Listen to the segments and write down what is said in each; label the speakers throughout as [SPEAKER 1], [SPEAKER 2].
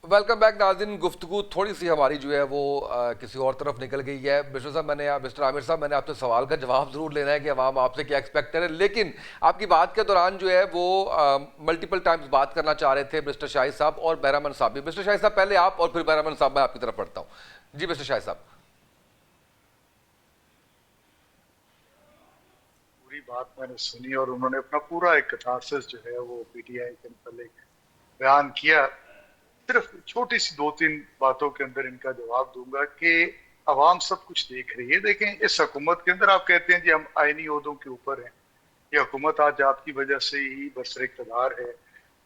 [SPEAKER 1] Welcome back नाज़रीन। गुफ्तगू थोड़ी सी हमारी जो है वो किसी और तरफ निकल गई है। मिस्टर आमिर साहब, मैंने आपसे सवाल का जवाब ज़रूर लेना है कि अवाम आपसे क्या एक्सपेक्ट करे, लेकिन आपकी बात के दौरान जो है वो मल्टीपल टाइम्स बात करना चाह रहे थे मिस्टर शाहिद साहब और बहरामन साहब भी। मिस्टर शाहिद साहब पहले आप और फिर बहरामन साहब, मैं आपकी तरफ पढ़ता हूँ। जी मिस्टर शाहिद साहब।
[SPEAKER 2] पूरी बात मैंने सुनी और उन्होंने अपना पूरा एक कथारसिस जो है वो पीटीआई के मतलब बयान किया। सिर्फ छोटी सी दो तीन बातों के अंदर इनका जवाब दूंगा कि अवाम सब कुछ देख रही है। देखें, इस हुकूमत के अंदर आप कहते हैं जी हम आईनी ओहदों के ऊपर हैं। ये हुकूमत आज आपकी वजह से ही बरसर इक़्तिदार है।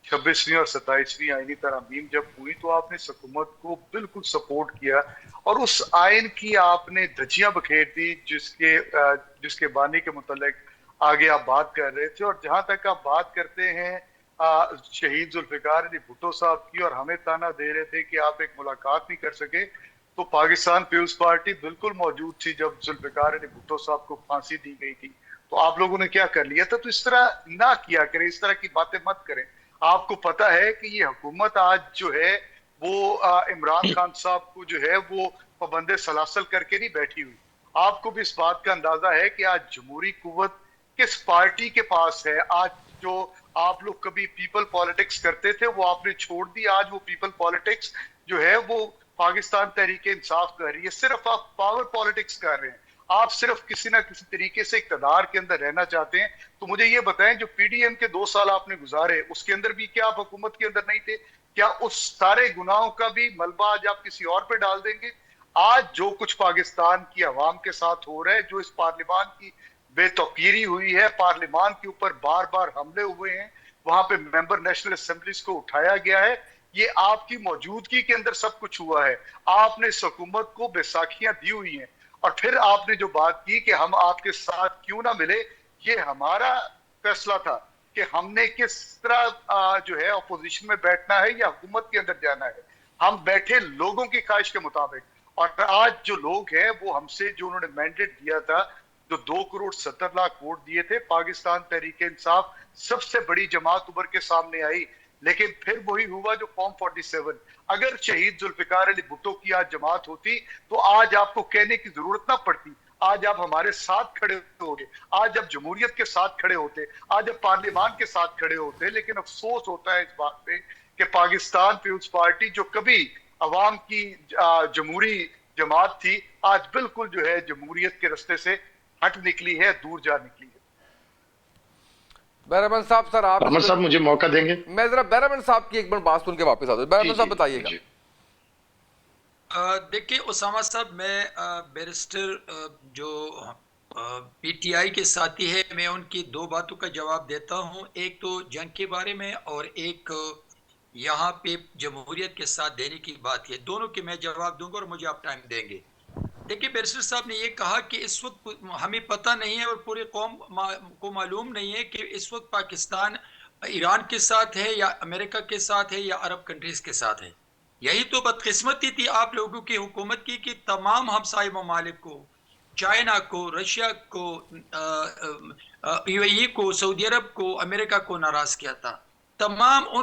[SPEAKER 2] 26वीं और 27वीं आईनी तरमीम जब हुई तो आपने इस हुकूमत को बिल्कुल सपोर्ट किया और उस आयन की आपने धज्जियां बखेर दी जिसके बानी के मुतल्लिक आगे आप बात कर रहे थे। और जहां तक आप बात करते हैं शहीद जुल्फिकार अली भुट्टो साहब की, और हमें ताना दे रहे थे कि आप एक मुलाकात नहीं कर सके, तो पाकिस्तान पीपुल्स पार्टी बिल्कुल मौजूद थी जब जुल्फिकार अली भुट्टो साहब को फांसी दी गई थी। तो आप लोगों ने क्या कर लिया था? तो इस तरह ना किया करें, इस तरह की बातें मत करें। आपको पता है कि ये हुकूमत आज जो है वो इमरान खान साहब को जो है वो पाबंदे सलासल करके नहीं बैठी हुई। आपको भी इस बात का अंदाजा है कि आज जमहूरी कुव्वत किस पार्टी के पास है। आज जो आप लोग कभी पीपल पॉलिटिक्स करते थे वो आपने छोड़ दी। आज वो पीपल पॉलिटिक्स जो है वो पाकिस्तान तहरीक इंसाफ कर रही है। सिर्फ आप पावर पॉलिटिक्स कर रहे हैं। आप सिर्फ किसी ना किसी तरीके से इक़्तिदार के अंदर रहना चाहते हैं। तो मुझे ये बताएं, जो पीडीएम के 2 साल आपने गुजारे उसके अंदर भी क्या आप हुकूमत के अंदर नहीं थे? क्या उस सारे गुनाहों का भी मलबा आज आप किसी और पे डाल देंगे? आज जो कुछ पाकिस्तान की आवाम के साथ हो रहा है, जो इस पार्लियामान की बेतौकीरी हुई है, पार्लियामान के ऊपर बार बार हमले हुए हैं, वहां पे मेंबर नेशनल असेंबलीज को उठाया गया है, ये आपकी मौजूदगी के अंदर सब कुछ हुआ है। आपने इस हुकूमत को बैसाखियां दी हुई हैं। और फिर आपने जो बात की कि हम आपके साथ क्यों ना मिले, ये हमारा फैसला था कि हमने किस तरह जो है अपोजिशन में बैठना है या हुकूमत के अंदर जाना है। हम बैठे लोगों की ख्वाहिश के मुताबिक। और आज जो लोग हैं वो हमसे जो उन्होंने मैंडेट दिया था, जो 2 करोड़ 70 लाख वोट दिए थे, पाकिस्तान तहरीक इंसाफ सबसे बड़ी जमात उभर के सामने आई। लेकिन फिर वही हुआ जो फॉर्म 47। अगर शहीद जुल्फिकार अली भुट्टो की आज जमात होती तो आज आपको कहने की जरूरत ना पड़ती। आज आप हमारे साथ खड़े होते, आज आप जमहूरियत के साथ खड़े होते, आज आप पार्लियामान के साथ खड़े होते। लेकिन अफसोस होता है इस बात पे कि पाकिस्तान पीपुल्स पार्टी जो कभी अवाम की जमहूरी जमात थी, आज बिल्कुल जो है जमहूरियत के रास्ते से हट निकली है, दूर जा निकली है।
[SPEAKER 1] बहरामन साहब, सर आप इस
[SPEAKER 3] अहमद
[SPEAKER 1] पे,
[SPEAKER 3] साहब मुझे मौका देंगे?
[SPEAKER 1] मैं जरा बहरामन साहब की एक बार बात सुन के वापस आता हूँ।
[SPEAKER 3] जी
[SPEAKER 1] बहरामन साहब
[SPEAKER 3] जी
[SPEAKER 1] बताइएगा।
[SPEAKER 3] जी।
[SPEAKER 4] देखिए उसामा साहब, मैं बैरिस्टर जो पीटीआई के साथी है, मैं उनकी दो बातों का जवाब देता हूं। एक तो जंग के बारे में और एक यहाँ पे जमहूरियत के साथ देने की बात है। दोनों के मैं जवाब दूंगा और मुझे आप टाइम देंगे। देखिए, बैरिस्टर साहब ने ये कहा कि इस वक्त हमें पता नहीं है और पूरे कौम को मालूम नहीं है कि इस वक्त पाकिस्तान ईरान के साथ है या अमेरिका के साथ है या अरब कंट्रीज के साथ है। यही तो बदकिस्मती थी आप लोगों की हुकूमत की कि तमाम हमसाय ममालिक को, चाइना को, रशिया को, यूएई को, सऊदी अरब को, अमेरिका को नाराज किया था। तमाम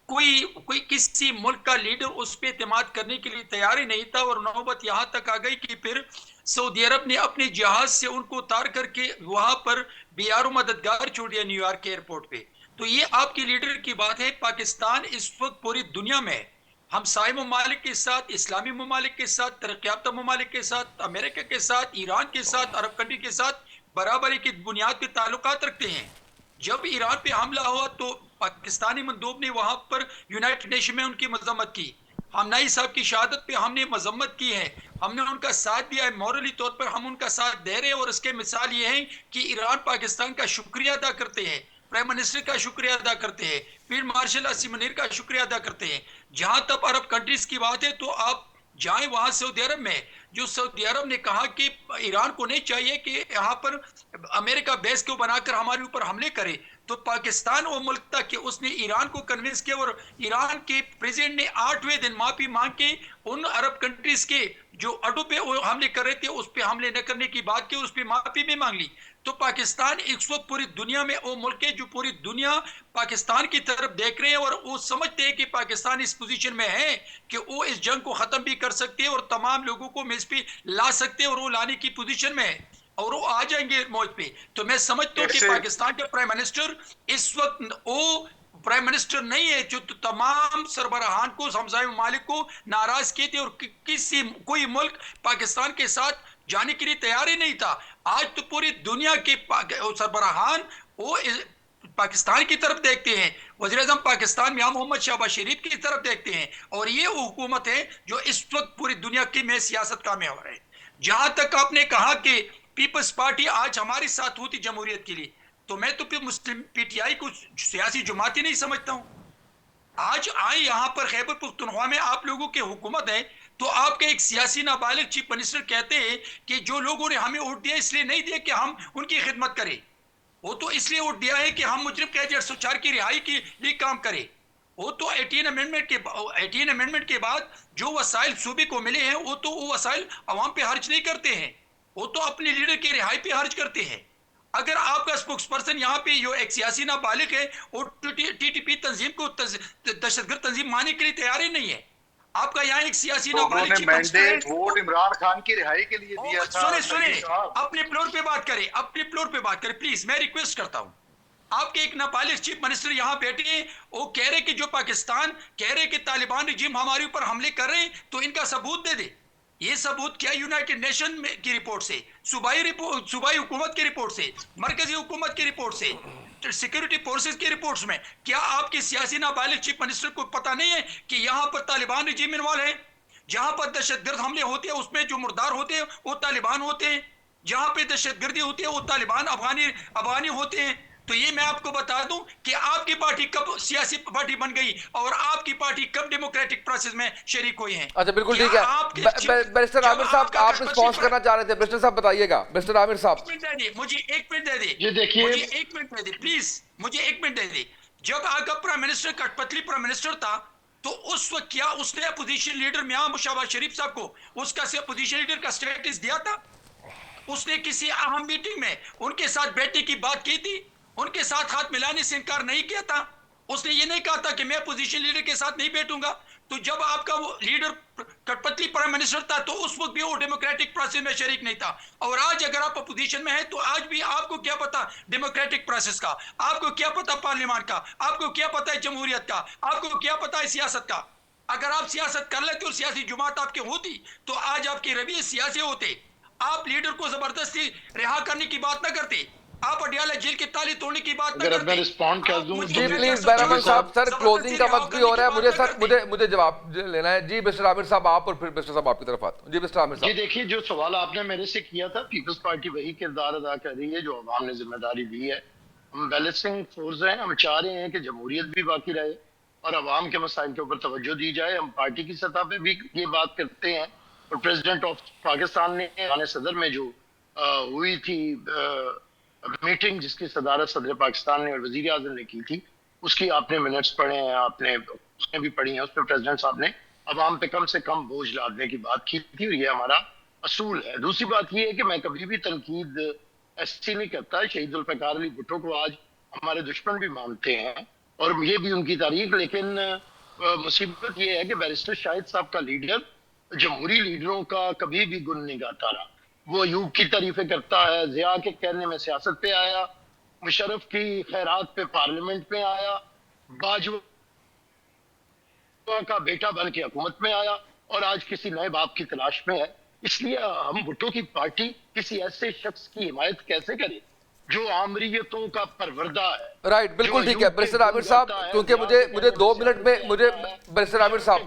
[SPEAKER 4] कोई कोई किसी मुल्क का लीडर उस पर एतमाद करने के लिए तैयार ही नहीं था। और नौबत यहां तक आ गई कि फिर सऊदी अरब ने अपने जहाज से उनको उतार करके वहां पर बीआरओ मददगार छोड़ दिया न्यूयॉर्क के एयरपोर्ट पे। तो ये आपकी लीडर की बात है। पाकिस्तान इस वक्त पूरी दुनिया में हमसाय ममालिक के साथ, इस्लामी ममालिक के साथ, तरक्की याफ्ता ममालिक के साथ, अमेरिका के साथ, ईरान के साथ, अरब कंट्री के साथ बराबरी की बुनियाद पे ताल्लुकात रखते हैं। जब ईरान पे हमला हुआ तो पाकिस्तानी मंदूब ने वहां पर यूनाइटेड नेशन में उनकी मजम्मत की। हमनाई साहब की शहादत पे हमने मजम्मत की है, हमने उनका साथ दिया है। मॉरली तौर पर हम उनका साथ दे रहे हैं। और इसके मिसाल ये है कि ईरान पाकिस्तान का शुक्रिया अदा करते हैं, प्राइम मिनिस्टर का शुक्रिया अदा करते हैं, फील्ड मार्शल असीम मुनीर का शुक्रिया अदा करते हैं। जहां तक अरब कंट्रीज की बात है तो आप जाएं वहां सऊदी अरब में, जो सऊदी अरब ने कहा कि ईरान को नहीं चाहिए कि यहाँ पर अमेरिका बेस को बनाकर हमारे ऊपर हमले करे, तो पाकिस्तान वो मुल्क था कि उसने ईरान को कन्विंस किया और ईरान के प्रेसिडेंट ने 8वें दिन माफी मांग के उन अरब कंट्रीज के जो अड्डों पे वो हमले कर रहे थे उस पर हमले न करने की बात की, उस पर माफी भी मांग ली। तो पाकिस्तान इस वक्त पूरी दुनिया में वो मुल्क है जो पूरी दुनिया पाकिस्तान की तरफ देख रहे हैं और वो समझते हैं कि पाकिस्तान इस पोजीशन में है कि वो इस जंग को खत्म भी कर सकते हैं और तमाम लोगों को मेज पे ला सकते हैं और वो लाने की पोजीशन में है और वो आ जाएंगे मौज पे। तो मैं समझता हूँ कि पाकिस्तान के प्राइम मिनिस्टर इस वक्त वो प्राइम मिनिस्टर नहीं है जो तो तमाम सरबराहान को, हमसाए ममालिक को नाराज किए थे और किसी कोई मुल्क पाकिस्तान के साथ जाने के लिए तैयार ही नहीं था। आज तो पूरी दुनिया के सरबराहान वो पाकिस्तान की तरफ देखते हैं, वज़ीर-ए-आज़म पाकिस्तान मियां मोहम्मद शहबाज शरीफ की तरफ देखते हैं और ये वो हुकूमत है जो इस वक्त पूरी दुनिया की में सियासत का महवर है। जहां तक आपने कहा कि पीपल्स पार्टी आज हमारे साथ होती जमहूरियत के लिए, तो मैं तो मुस्लिम पीटीआई को सियासी जमात ही नहीं समझता हूं। आज आए यहां पर खैबर पख्तूनख्वा में आप लोगों की हुकूमत है, तो आपके एक सियासी नाबालिग चीफ मिनिस्टर कहते हैं कि जो लोगों ने हमें वोट दिया इसलिए नहीं दिया कि हम उनकी खिदमत करें, वो तो इसलिए वोट दिया है कि हम मुजरिम कैदी 804 की रिहाई के लिए काम करें। वो तो 18 अमेंडमेंट के बाद जो वसाइल सूबे को मिले हैं वो तो वो वसाइल अवाम पे खर्च नहीं करते हैं, वो तो अपने लीडर की रिहाई पे खर्च करते हैं। अगर आपका स्पोक्स पर्सन यहाँ पे जो एक सियासी नाबालिग है वो टीटीपी तंजीम को दहशतगर्द तंजीम मानने के लिए तैयार ही नहीं है। आपका यहाँ एक सियासी नाबालिग चीफ मिनिस्टर है,
[SPEAKER 2] वोट इमरान खान की रिहाई के लिए दिया था।
[SPEAKER 4] सुने अपने फ्लोर पे बात करें, अपने फ्लोर पे बात करें प्लीज, मैं रिक्वेस्ट करता हूँ। आपके एक नाबालिग चीफ मिनिस्टर यहाँ बैठे हैं, वो कह रहे कि जो पाकिस्तान कह रहे कि तालिबान रिजीम हमारे ऊपर हमले कर रहे हैं, तो इनका सबूत दे दे। ये सबूत क्या यूनाइटेड नेशन की रिपोर्ट से, सूबाई हुकूमत की रिपोर्ट से, मरकजी हुकूमत की रिपोर्ट से, सिक्योरिटी फोर्सेस की रिपोर्ट्स में, क्या आपके सियासी नाबालिग चीफ मिनिस्टर को पता नहीं है कि यहाँ पर तालिबान रिजीम इन्वॉल्व है? जहां पर दहशतगर्द हमले होते हैं उसमें जो मुर्दार होते हैं वो तालिबान होते हैं, जहां पे दहशतगर्दी होती है वो तालिबान अफगानी होते हैं। तो ये मैं आपको बता दूं कि आपकी पार्टी कब सियासी पार्टी बन गई और आपकी पार्टी कब डेमोक्रेटिक प्रोसेस में शरीक हुई है।
[SPEAKER 1] अच्छा बिल्कुल ठीक है। बैरिस्टर आमिर साहब आप रिस्पॉन्स करना चाह रहे थे, बैरिस्टर साहब बताइएगा। बैरिस्टर आमिर साहब
[SPEAKER 4] मुझे 1 मिनट दे दे,
[SPEAKER 2] ये देखिए
[SPEAKER 4] मुझे 1 मिनट दे दे प्लीज, मुझे 1 मिनट दे दे। जब आपका प्राइम मिनिस्टर कठपुतली प्राइम मिनिस्टर था तो उस वक्त क्या उसने अपोजिशन लीडर मियां शहबाज शरीफ साहब को उसका से अपोजिशन लीडर का स्टेटस दिया था? उसने किसी अहम मीटिंग में उनके साथ बैठने की बात की थी? उनके साथ हाथ मिलाने से इनकार नहीं किया था? उसने ये नहीं कहा था कि मैं अपोजिशन लीडर के साथ नहीं बैठूंगा? तो जब आपका वो लीडर कठपुतली प्राइम मिनिस्टर था तो उस वक्त भी वो डेमोक्रेटिक प्रोसेस में शरीक नहीं था। और आज अगर आप अपोजिशन में हैं तो आज भी आपको क्या पता डेमोक्रेटिक प्रोसेस का, आपको क्या पता पार्लियामेंट का, आपको क्या पता है जमहूरियत का, आपको क्या पता है सियासत का? अगर आप सियासत कर लेते और सियासी जुमात आपके होती तो आज आपके रवैये सियासी होते। आप लीडर को जबरदस्ती रिहा करने की बात ना करते, आप अडियाला जेल की ताली तोड़ने की बात ना करते।
[SPEAKER 2] रिस्पॉन्ड कर दूं
[SPEAKER 1] जी प्लीज बैरमन साहब, सर क्लोजिंग का वक्त भी हो रहा है, मुझे जवाब लेना है। जी मिस्टर आमिर साहब आप, और फिर मिस्टर साहब आपकी तरफ आता हूं। जी मिस्टर आमिर साहब।
[SPEAKER 3] जी देखिए, जो सवाल आपने मेरे से किया था, पीपल्स पार्टी वही किरदार अदा कर रही है जो अवाम ने जिम्मेदारी दी है। हम बैलेंसिंग फोर्स हैं, हम चाह रहे हैं कि जमहूरियत भी बाकी रहे और अवाम के मसाइल के ऊपर तवज्जो दी जाए। हम पार्टी की सतह पे भी ये बात करते हैं और प्रेसिडेंट ऑफ पाकिस्तान ने खाने सदर में जो हुई थी मीटिंग जिसकी सदारत सदर पाकिस्तान ने और वजीर आजम ने की थी, उसकी आपने मिनट्स पढ़े हैं, आपने उसने भी पढ़ी हैं। उसमें प्रेसिडेंट साहब ने अवाम पे कम से कम बोझ लादने की बात की थी और ये हमारा असूल है। दूसरी बात ये है कि मैं कभी भी तनकीद ऐसी नहीं करता। शहीद जुल्फ़िकार अली भुट्टो को आज हमारे दुश्मन भी मानते हैं और ये भी उनकी तारीख, लेकिन मुसीबत ये है कि बैरिस्टर शाहिद साहब का लीडर जमहूरी लीडरों का कभी भी गुण नहीं गाता रहा। वो यूब की तारीफें करता है, जिया के कहने में सियासत पे आया, मुशर्रफ की खैरात पे पार्लियामेंट में आया, बाजवा का बेटा बन के हुकूमत में आया और आज किसी नए बाप की तलाश में है। इसलिए हम भुट्टो की पार्टी किसी ऐसे शख्स की हिमायत कैसे करे जो आमरीयतों का परवरदा है।
[SPEAKER 1] राइट, बिल्कुल ठीक है बैरिस्टर आमिर साहब, क्योंकि मुझे 2 मिनट में मुझे बैरिस्टर आमिर साहब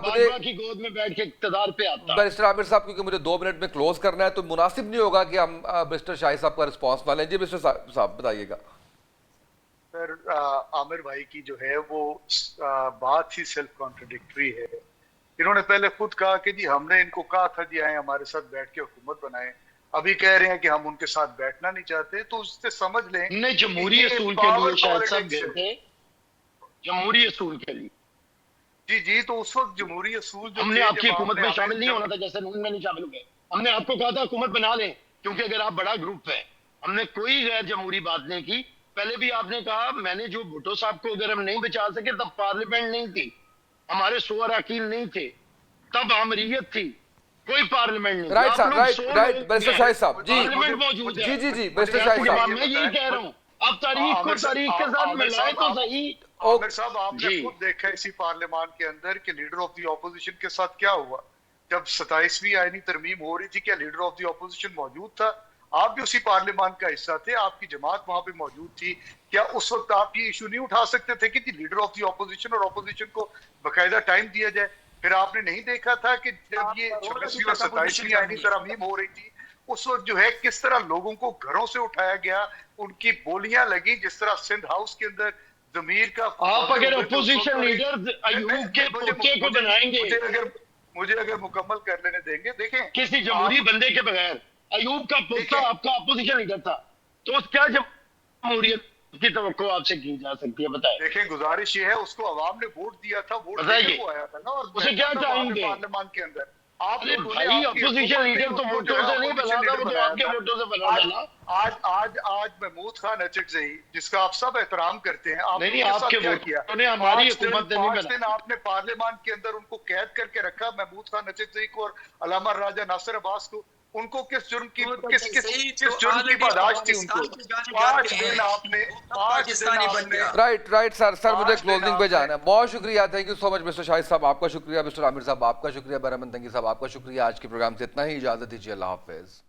[SPEAKER 1] मुझे
[SPEAKER 3] की गोद में बैठ के इक़्तिदार पे आता।
[SPEAKER 1] बैरिस्टर आमिर साहब क्योंकि मुझे 2 मिनट में क्लोज करना है तो मुनासिब नहीं होगा कि हम बैरिस्टर शाहिद साहब का रिस्पॉन्स ना लें। जी बैरिस्टर साहब बताइएगा।
[SPEAKER 2] सर आमिर भाई की जो है वो बात ही सेल्फ कॉन्ट्रडिक्टरी है। इन्होंने पहले खुद कहा कि जी हमने इनको कहा था जी आए हमारे साथ बैठ के हुकूमत बनाए, अभी कह रहे हैं कि हम उनके साथ बैठना नहीं चाहते। तो उससे समझ लें
[SPEAKER 3] नहीं, जमहूरी असूल के लिए शायद सब गए थे, जमहूरी असूल के लिए।
[SPEAKER 2] जी तो उस वक्त जमहूरी असूल जो
[SPEAKER 3] हमने आपकी हुकूमत में शामिल नहीं होना था, जैसे नून में नहीं शामिल हुए। हमने आपको कहा था हुकूमत बना लें, क्योंकि अगर आप बड़ा ग्रुप है, हमने कोई गैर जमहूरी बात नहीं की। पहले भी आपने कहा, मैंने जो भुट्टो साहब को अगर हम नहीं बचा सके तब पार्लियामेंट नहीं थी, हमारे 100 अरकान नहीं थे, तब आमरीयत थी, कोई पार्लियामेंट नहीं।
[SPEAKER 1] राइट
[SPEAKER 3] आप
[SPEAKER 1] साहब,
[SPEAKER 3] लोग
[SPEAKER 1] राइट
[SPEAKER 3] 100
[SPEAKER 1] राइट
[SPEAKER 3] लोग
[SPEAKER 1] बैरिस्टर
[SPEAKER 3] हैं,
[SPEAKER 1] शाहिद साहब जी
[SPEAKER 3] पार्लियामेंट मौजूद है।
[SPEAKER 1] जी बैरिस्टर शाहिद साहब
[SPEAKER 3] मैं यही कह रहा हूँ, आप तारीख को तारीख के साथ मिलाए तो सही।
[SPEAKER 2] आमिर साहब, आपने
[SPEAKER 3] जी।
[SPEAKER 2] खुद देखा इसी पार्लियामान के अंदर कि लीडर ऑफ द ऑपोजिशन के साथ क्या हुआ। जब 27वीं आईनी तरमीम हो रही थी, क्या लीडर ऑफ द ऑपोजिशन मौजूद था? आप भी उसी पार्लियामान का हिस्सा थे, आपकी जमात वहां पे मौजूद थी। क्या उस वक्त आप ये इशू नहीं उठा सकते थे कि लीडर ऑफ द ऑपोजिशन और ऑपोजिशन को बाकायदा टाइम दिया जाए? फिर आपने नहीं देखा था कि जब ये 26वीं और 27वीं आईनी तरमीम हो रही थी, उस वक्त जो है किस तरह लोगों को घरों से उठाया गया, उनकी बोलियां लगी, जिस तरह सिंध हाउस के अंदर जमीर का।
[SPEAKER 3] आप अगर अपोजिशन लीडर अयूब के पोते को बनाएंगे,
[SPEAKER 2] मुझे अगर मुकम्मल कर लेने देंगे, देखें
[SPEAKER 3] किसी जमहूरी बंदे के बगैर, अयूब का पोता आपका अपोजिशन लीडर था, तो क्या जमहूरियत की तवक्को आपसे की जा सकती है? बताएं।
[SPEAKER 2] देखें, गुजारिश ये है, उसको अवाम ने वोट दिया था, वोट
[SPEAKER 3] बताइए।
[SPEAKER 2] देने को आया था ना, और
[SPEAKER 3] उसे क्या टाइम दे?
[SPEAKER 2] पार्लियामान के अंदर आप
[SPEAKER 3] अरे भाई, अपोजिशन लीडर तो वोटों से नहीं बना था, वो तो आपके वोटों से बना था ना।
[SPEAKER 2] आज महमूद खान अचकज़ई, जिसका आप सब एहतराम करते हैं, आप
[SPEAKER 3] नहीं,
[SPEAKER 2] उनके साथ
[SPEAKER 3] आपके
[SPEAKER 2] क्या
[SPEAKER 3] वोट
[SPEAKER 2] किया?
[SPEAKER 3] ने हमारी हुकूमत ने नहीं
[SPEAKER 2] 5
[SPEAKER 3] बना।
[SPEAKER 2] दिन आपने पार्लियामान के अंदर उनको कैद करके रखा, महमूद खान अचकज़ई को और अलामा राजा नासिर अब्बास को। उनको किस जुर्म की किस जुर्म की बर्दाश्त थी उनको? 5 दिन आपने
[SPEAKER 1] राइट सर मुझे
[SPEAKER 2] 5 दिन
[SPEAKER 1] क्लोजिंग पे
[SPEAKER 2] आपने-
[SPEAKER 1] जाना है। बहुत शुक्रिया, thank you so much mister Shahid साहब, आपका शुक्रिया, मिस्टर आमिर साहब आपका शुक्रिया, बरहमन तंगी साहब आपका शुक्रिया। आज के प्रोग्राम से इतना ही, इजाजत दीजिए, अल्लाह हाफिज।